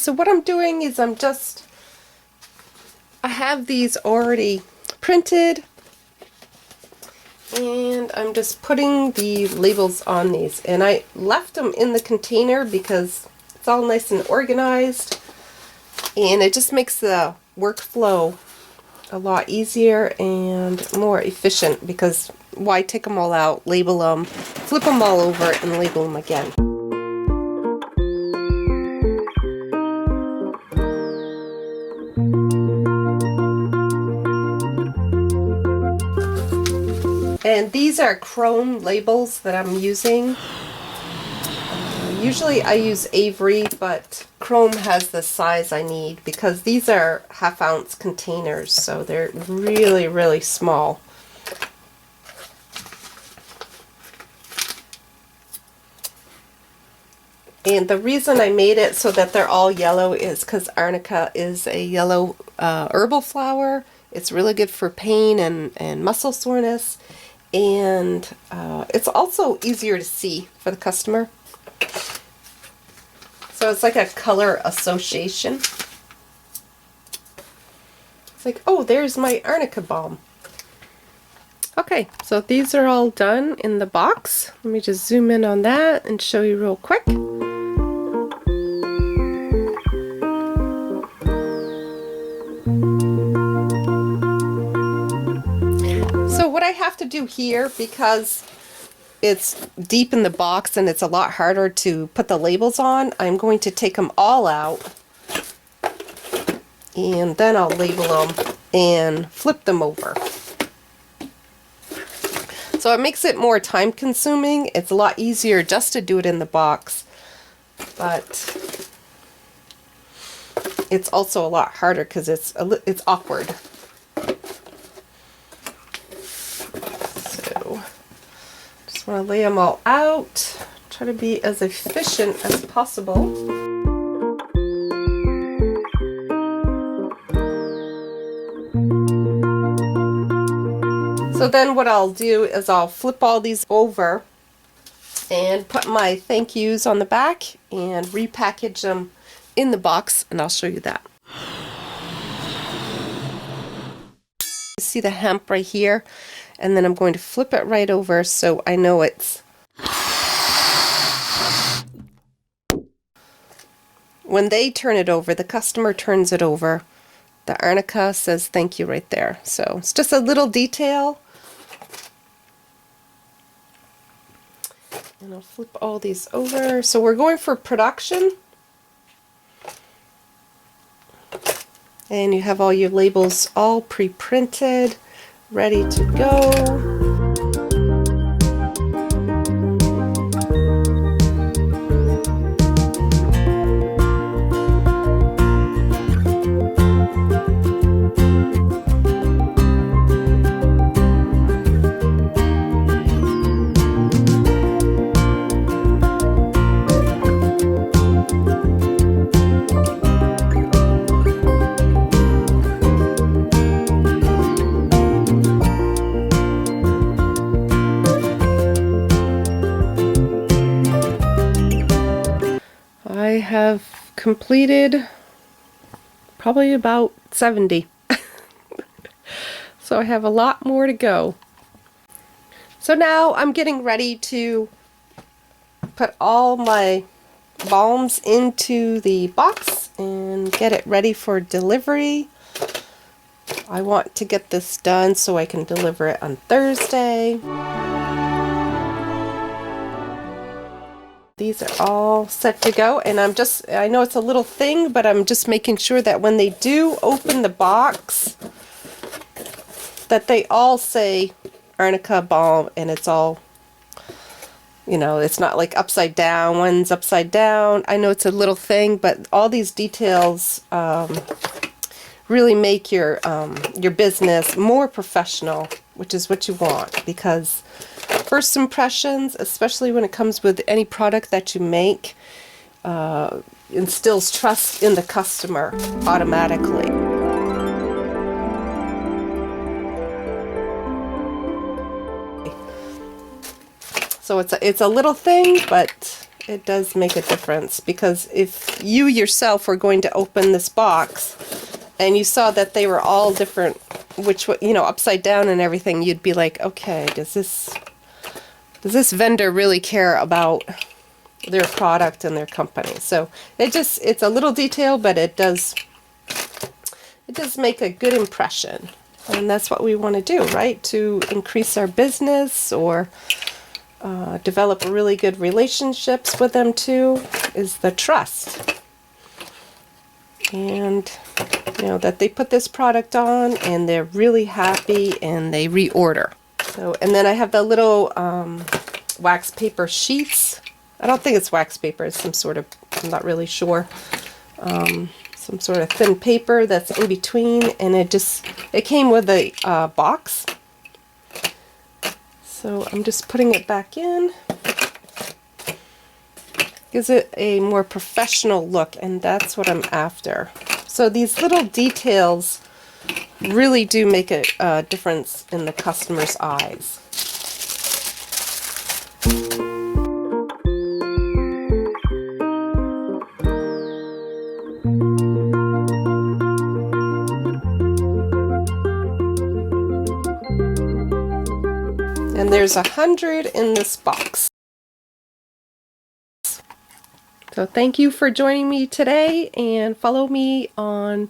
so what I'm doing is I have these already printed, and I'm just putting the labels on these, and I left them in the container because it's all nice and organized, and it just makes the workflow a lot easier and more efficient, because why take them all out, label them, flip them all over, and label them again. And these are chrome labels that I'm using. Usually I use Avery, but chrome has the size I need because these are half-ounce containers, so they're really, really small. And the reason I made it so that they're all yellow is because Arnica is a yellow herbal flower. It's really good for pain and muscle soreness. And it's also easier to see for the customer. So it's like a color association. It's like, oh, there's my Arnica balm. Okay, so these are all done in the box. Let me just zoom in on that and show you real quick. So what I have to do here, because it's deep in the box and it's a lot harder to put the labels on, I'm going to take them all out and then I'll label them and flip them over. So it makes it more time consuming. It's a lot easier just to do it in the box, but it's also a lot harder because it's awkward. I want to lay them all out, try to be as efficient as possible. So then what I'll do is I'll flip all these over and put my thank yous on the back and repackage them in the box, and I'll show you that. See the hemp right here? And then I'm going to flip it right over so I know it's... When they turn it over, the customer turns it over, the Arnica says thank you right there. So it's just a little detail. And I'll flip all these over. So we're going for production. And you have all your labels all pre-printed, ready to go. I have completed probably about 70. So I have a lot more to go. So now I'm getting ready to put all my balms into the box and get it ready for delivery. I want to get this done so I can deliver it on Thursday. These are all set to go, and I know it's a little thing, but I'm just making sure that when they do open the box, that they all say Arnica balm, and it's all, you know, it's not like upside down, one's upside down. I know it's a little thing, but all these details really make your business more professional, which is what you want, because first impressions, especially when it comes with any product that you make, instills trust in the customer automatically. So it's a little thing, but it does make a difference, because if you yourself were going to open this box and you saw that they were all different, which, you know, upside down and everything, you'd be like, okay, does this vendor really care about their product and their company? So it's a little detail, but it does make a good impression. And that's what we want to do, right? To increase our business, or develop really good relationships with them too, is the trust. And, you know, that they put this product on and they're really happy and they reorder. So, and then I have the little wax paper sheets. I don't think it's wax paper, it's some sort of, I'm not really sure, some sort of thin paper that's in between, and it came with a box. So I'm just putting it back in. Gives it a more professional look, and that's what I'm after. So these little details really do make a difference in the customer's eyes. And there's 100 in this box. So thank you for joining me today, and follow me on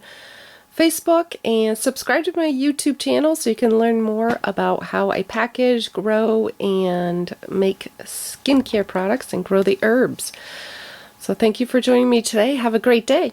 Facebook and subscribe to my YouTube channel so you can learn more about how I package, grow, and make skincare products and grow the herbs. So thank you for joining me today. Have a great day.